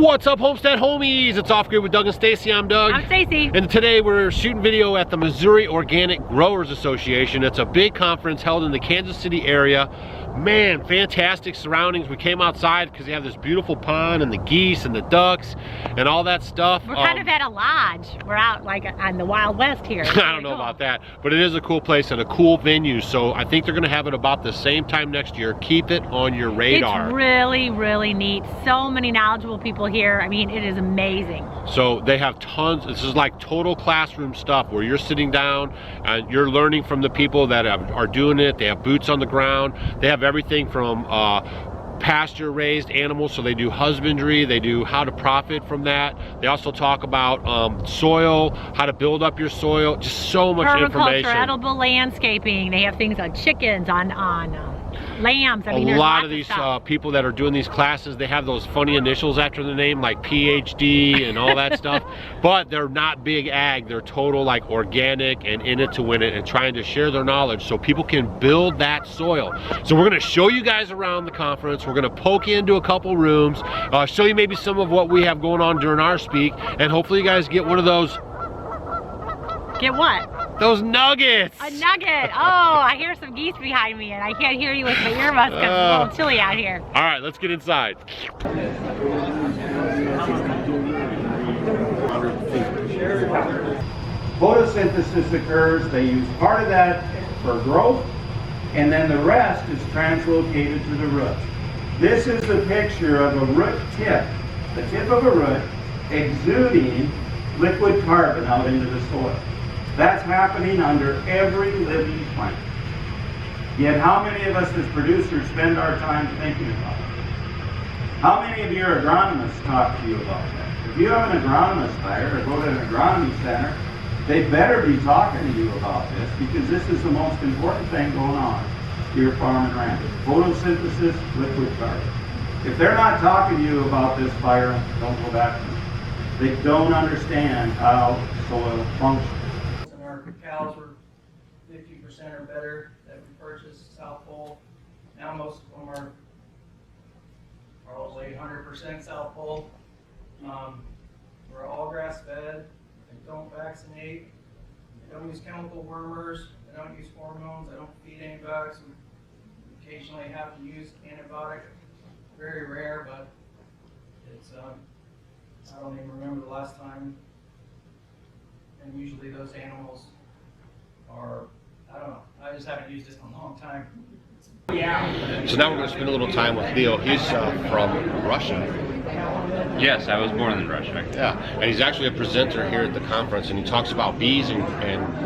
What's up, Homestead homies? It's Off Grid with Doug and Stacy. I'm Doug. I'm Stacy. And today we're shooting video at the Missouri Organic Growers Association. It's a big conference held in the Kansas City area. Man, fantastic surroundings. We came outside because they have this beautiful pond and the geese and the ducks and all that stuff. We're kind of at a lodge. We're out like on the Wild West here. I don't know about that, but it is a cool place and a cool venue. So I think they're going to have it about the same time next year. Keep it on your radar. It's really, really neat. So many knowledgeable people here. I mean, it is amazing. So they have tons. This is like total classroom stuff where you're sitting down and you're learning from the people that are doing it. They have boots on the ground. They have everything from pasture raised animals, so they do husbandry, they do how to profit from that. They also talk about soil, how to build up your soil, just so much information. Edible landscaping. They have things on chickens, on lambs. I mean, a lot of these people that are doing these classes, they have those funny initials after the name, like PhD and all that stuff, but they're not big ag. They're total like organic and in it to win it and trying to share their knowledge so people can build that soil. So we're going to show you guys around the conference. We're going to poke you into a couple rooms, show you maybe some of what we have going on during our speak, and hopefully you guys get one of those. Get what? Those nuggets! A nugget! Oh, I hear some geese behind me and I can't hear you with my earbuds because it's a little chilly out here. Alright, let's get inside. Photosynthesis occurs, they use part of that for growth, and then the rest is translocated to the roots. This is the picture of a root tip, the tip of a root exuding liquid carbon out into the soil. That's happening under every living plant. Yet how many of us as producers spend our time thinking about it? How many of your agronomists talk to you about that? If you have an agronomist hired or go to an agronomy center, they better be talking to you about this because this is the most important thing going on to your farm and ranch. Photosynthesis, liquid carbon. If they're not talking to you about this, fire, don't go back to them. They don't understand how soil functions. Cows were 50% or better that we purchased South Pole. Now most of them are probably 100% South Pole. We're all grass fed. They don't vaccinate. They don't use chemical wormers. They don't use hormones. They don't feed antibiotics. We occasionally have to use antibiotic. Very rare, but it's I don't even remember the last time. And usually those animals are, I don't know, I just haven't used this in a long time. So now we're going to spend a little time with Leo. He's from Russia. Yes, I was born in Russia. Yeah, and he's actually a presenter here at the conference, and he talks about bees and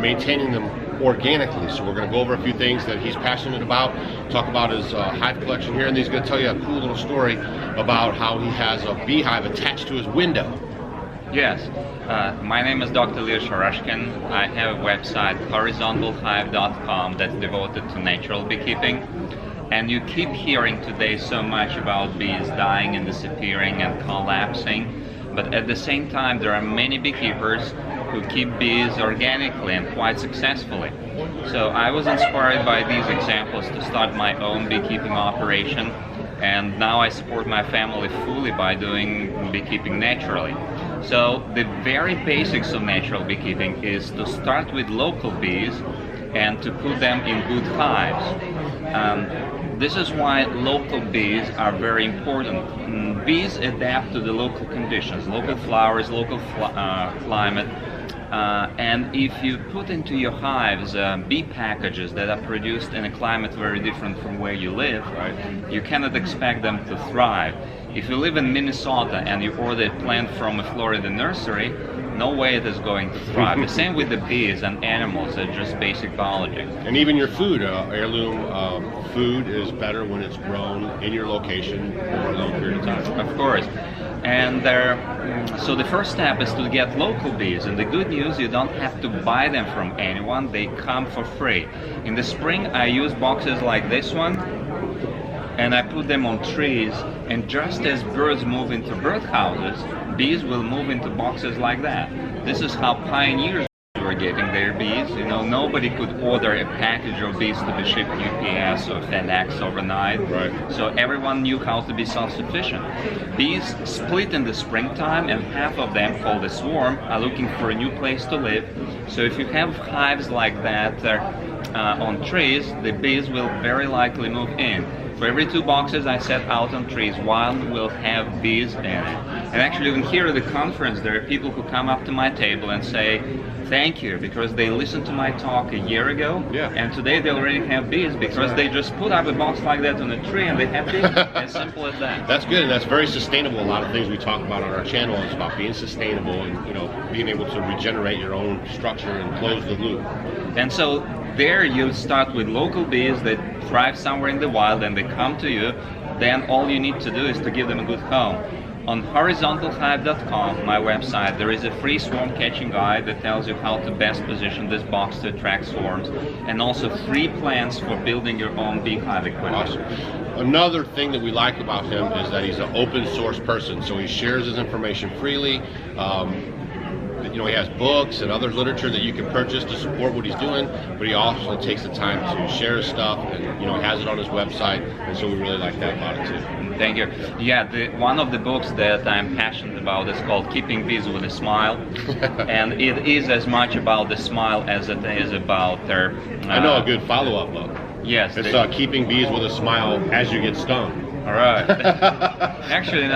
maintaining them organically. So we're going to go over a few things that he's passionate about, talk about his hive collection here, and he's going to tell you a cool little story about how he has a beehive attached to his window. Yes, my name is Dr. Leo Sharashkin. I have a website, horizontalhive.com, that's devoted to natural beekeeping. And you keep hearing today so much about bees dying and disappearing and collapsing. But at the same time, there are many beekeepers who keep bees organically and quite successfully. So I was inspired by these examples to start my own beekeeping operation. And now I support my family fully by doing beekeeping naturally. So the very basics of natural beekeeping is to start with local bees and to put them in good hives. This is why local bees are very important. Bees adapt to the local conditions, local flowers, local climate. And if you put into your hives bee packages that are produced in a climate very different from where you live, you cannot expect them to thrive. If you live in Minnesota and you order a plant from a Florida nursery, no way it is going to thrive. The same with the bees and animals, it's just basic biology. And even your food, heirloom food is better when it's grown in your location over a long period of time. Of course. And so the first step is to get local bees, and the good news, you don't have to buy them from anyone, they come for free. In the spring I use boxes like this one, and I put them on trees, and just as birds move into birdhouses, bees will move into boxes like that. This is how pioneers were getting their bees. You know, nobody could order a package of bees to be shipped UPS or FedEx overnight. Right. So everyone knew how to be self-sufficient. Bees split in the springtime, and half of them, called a swarm, are looking for a new place to live. So if you have hives like that on trees, the bees will very likely move in. For every 2 boxes I set out on trees, 1 will have bees in it. And actually, even here at the conference, there are people who come up to my table and say, thank you, because they listened to my talk a year ago, and today they already have bees because they just put up a box like that on a tree and they have bees. As simple as that. That's good, and that's very sustainable. A lot of things we talk about on our channel is about being sustainable and, you know, being able to regenerate your own structure and close the loop. And so there you start with local bees that thrive somewhere in the wild and they come to you. Then all you need to do is to give them a good home. On horizontalhive.com, my website, there is a free swarm catching guide that tells you how to best position this box to attract swarms, and also free plans for building your own beehive equipment. Awesome. Another thing that we like about him is that he's an open source person, so he shares his information freely. You know, he has books and other literature that you can purchase to support what he's doing, but he also takes the time to share his stuff, and, you know, he has it on his website, and so we really like that about it too. Thank you. Yeah, one of the books that I'm passionate about is called Keeping Bees with a Smile, and it is as much about the smile as it is about their... I know a good follow-up book. Yes. It's Keeping Bees with a Smile as you get stung. All right. Actually,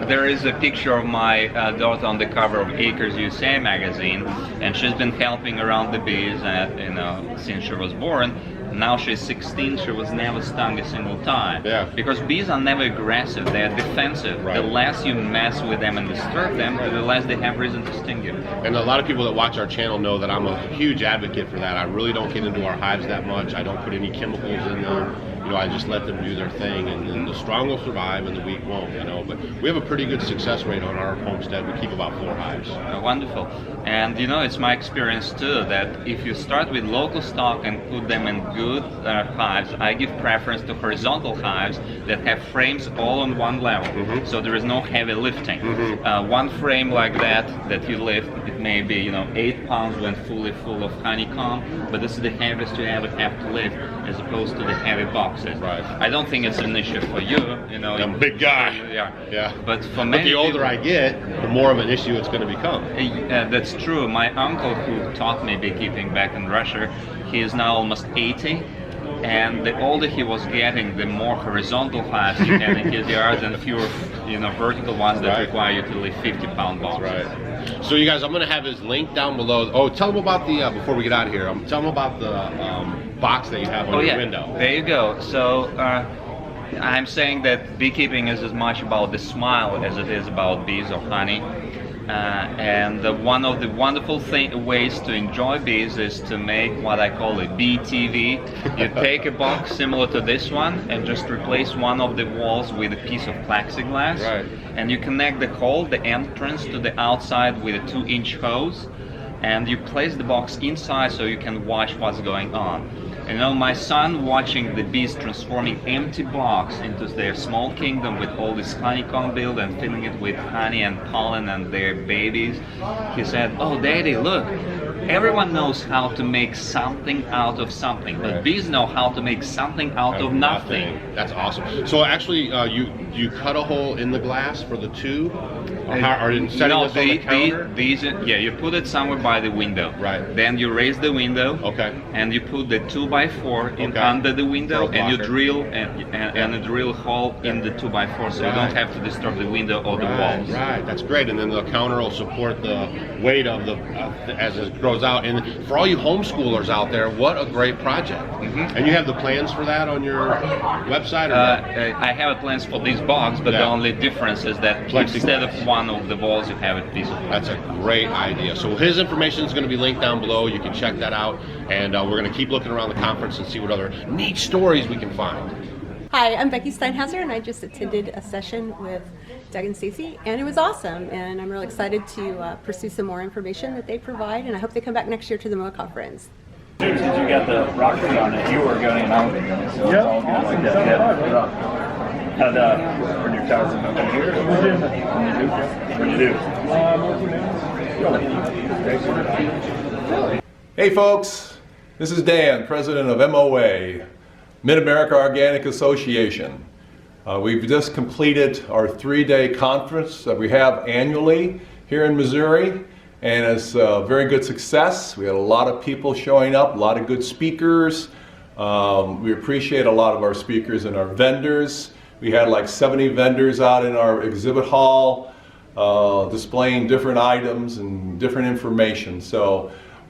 there is a picture of my daughter on the cover of Acres USA magazine, and she's been helping around the bees, you know, since she was born. Now she's 16. She was never stung a single time. Yeah. Because bees are never aggressive. They are defensive. Right. The less you mess with them and disturb them, the less they have reason to sting you. And a lot of people that watch our channel know that I'm a huge advocate for that. I really don't get into our hives that much. I don't put any chemicals in them. You know, I just let them do their thing, and the strong will survive and the weak won't, you know. But we have a pretty good success rate on our homestead. We keep about 4 hives. Wonderful. And you know, it's my experience too that if you start with local stock and put them in good hives, I give preference to horizontal hives that have frames all on one level, so there is no heavy lifting. One frame like that you lift, it may be, you know, 8 pounds when fully full of honeycomb, but this is the heaviest you ever have to lift, as opposed to the heavy boxes. Right. I don't think it's an issue for you, you know. I'm a big guy. Yeah. But for many But the older I get, the more of an issue it's going to become. That's true. My uncle, who taught me beekeeping back in Russia, he is now almost 80. And the older he was getting, the more horizontal hives he had in his yard and fewer, you know, vertical ones that require you to lift 50-pound boxes. Right. So you guys, I'm going to have his link down below. Oh, tell them about the, before we get out of here, tell them about the box that you have on your window. There you go. So I'm saying that beekeeping is as much about the smile as it is about bees or honey. And one of the wonderful ways to enjoy bees is to make what I call a bee TV. You take a box similar to this one and just replace one of the walls with a piece of plexiglass. Right. And you connect the hole, the entrance to the outside with a 2-inch hose. And you place the box inside so you can watch what's going on. And you know, my son watching the bees transforming empty box into their small kingdom with all this honeycomb build and filling it with honey and pollen and their babies, he said, "Oh, Daddy, look, everyone knows how to make something out of something, but bees know how to make something out of nothing." That's awesome. So actually, you cut a hole in the glass for the tube, or in setting this on the counter? You put it somewhere by the window. Right. Then you raise the window. Okay. And you put the 2x4 in under the window, and you drill and a drill hole in the 2x4, so you don't have to disturb the window or the walls. Right. That's great. And then the counter will support the weight of the as it grows out. And for all you homeschoolers out there, what a great project. And you have the plans for that on your website? Or I have plans for this box, but the only difference is that instead of one of the walls, you have a piece of wood. That's a great idea. So his information is going to be linked down below. You can check that out. And we're going to keep looking around the conference and see what other neat stories we can find. Hi, I'm Becky Steinhauser, and I just attended a session with Doug and Stacy, and it was awesome. And I'm really excited to pursue some more information that they provide, and I hope they come back next year to the MOA conference. Since you got the rocket on it, you were going out, so it's all good like that. Yeah. Had turn your towers up here. What do you do? Hey folks, this is Dan, President of MOA, Mid-America Organic Association. We've just completed our 3-day conference that we have annually here in Missouri, and it's a very good success. We had a lot of people showing up, a lot of good speakers. We appreciate a lot of our speakers and our vendors. We had like 70 vendors out in our exhibit hall displaying different items and different information.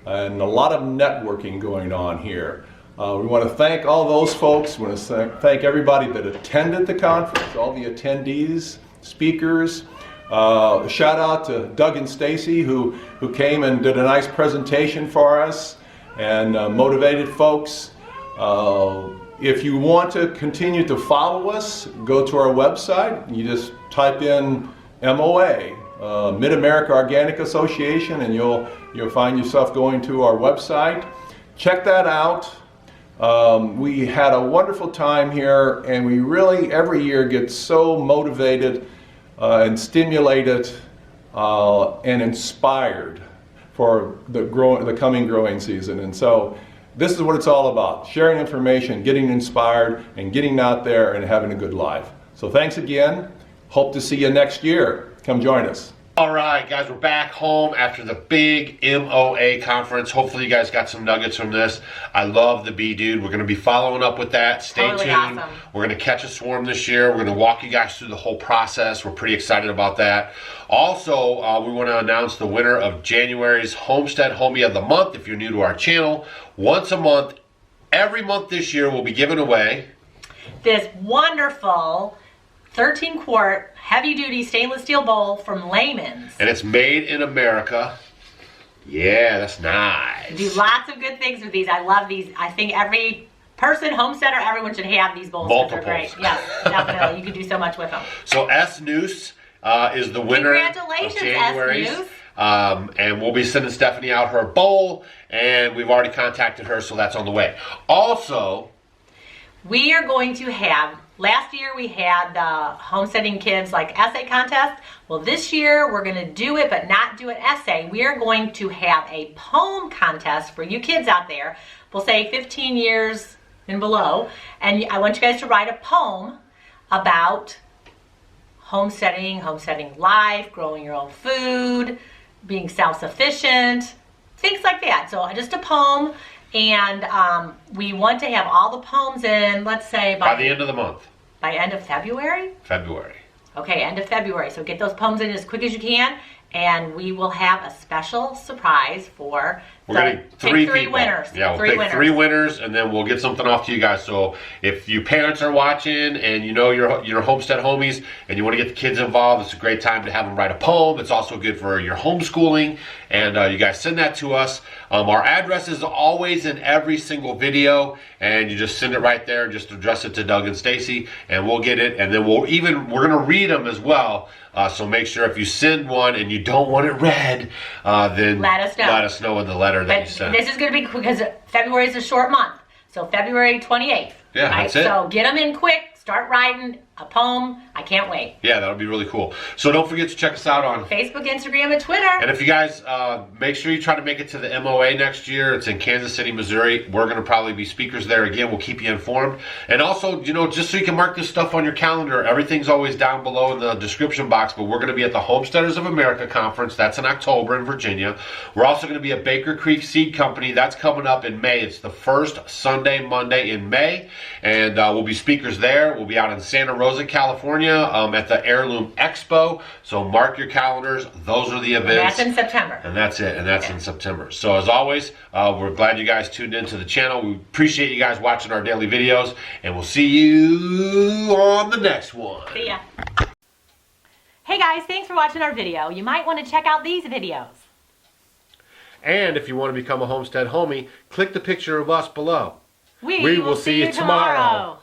And a lot of networking going on here. We want to thank all those folks. We want to thank everybody that attended the conference, all the attendees, speakers. Shout out to Doug and Stacy who came and did a nice presentation for us and motivated folks. If you want to continue to follow us, go to our website. You just type in MOA, Mid-America Organic Association, and you'll find yourself going to our website. Check that out. We had a wonderful time here, and we really every year get so motivated and stimulated and inspired for the coming growing season. And so this is what it's all about: sharing information, getting inspired, and getting out there and having a good life. So thanks again. Hope to see you next year. Come join us. All right, guys, we're back home after the big MOA conference. Hopefully you guys got some nuggets from this. I love the Bee Dude. We're going to be following up with that. Stay tuned. Awesome. We're going to catch a swarm this year. We're going to walk you guys through the whole process. We're pretty excited about that. Also, we want to announce the winner of January's Homestead Homie of the Month. If you're new to our channel, once a month, every month this year, we'll be giving away this wonderful 13-quart heavy-duty stainless steel bowl from Layman's. And it's made in America. Yeah, that's nice. Do lots of good things with these. I love these. I think every person, homesteader, everyone should have these bowls. Multiples. They're great. Yes, definitely. You can do so much with them. So S. Noose is the winner of Congratulations, January's. S. Noose. And we'll be sending Stephanie out her bowl, and we've already contacted her, so that's on the way. Also, we are going to have, last year we had the homesteading kids like essay contest. Well, this year we're going to do it, but not do an essay. We are going to have a poem contest for you kids out there. We'll say 15 years and below. And I want you guys to write a poem about homesteading, homesteading life, growing your own food, being self-sufficient, things like that. So just a poem. And we want to have all the poems in, let's say, by the end of the month. By end of February? February. Okay, end of February. So get those poems in as quick as you can, and we will have a special surprise for We're going to pick three winners. Yeah, we'll pick 3 winners, and then we'll get something off to you guys. So if you parents are watching and you know your homestead homies and you want to get the kids involved, it's a great time to have them write a poem. It's also good for your homeschooling, and you guys send that to us. Our address is always in every single video, and you just send it right there. Just address it to Doug and Stacy, and we'll get it. And then we're going to read them as well. So make sure if you send one and you don't want it read, then let us know. Let us know in the letter that you sent. This is going to be because February is a short month. So February 28th. Yeah, right? that's it. So get them in quick. Start writing a poem. I can't wait. Yeah, that'll be really cool. So don't forget to check us out on Facebook, Instagram, and Twitter. And if you guys make sure you try to make it to the MOA next year. It's in Kansas City, Missouri. We're going to probably be speakers there again. We'll keep you informed. And also, just so you can mark this stuff on your calendar, everything's always down below in the description box. But we're going to be at the Homesteaders of America Conference. That's in October in Virginia. We're also going to be at Baker Creek Seed Company. That's coming up in May. It's the first Sunday, Monday in May. And we'll be speakers there. We'll be out in Santa Rosa, California at the Heirloom Expo. So mark your calendars. Those are the events. And that's in September. And that's it. And that's in September. So as always, we're glad you guys tuned into the channel. We appreciate you guys watching our daily videos. And we'll see you on the next one. See ya. Hey guys, thanks for watching our video. You might want to check out these videos. And if you want to become a homestead homie, click the picture of us below. We will see you tomorrow.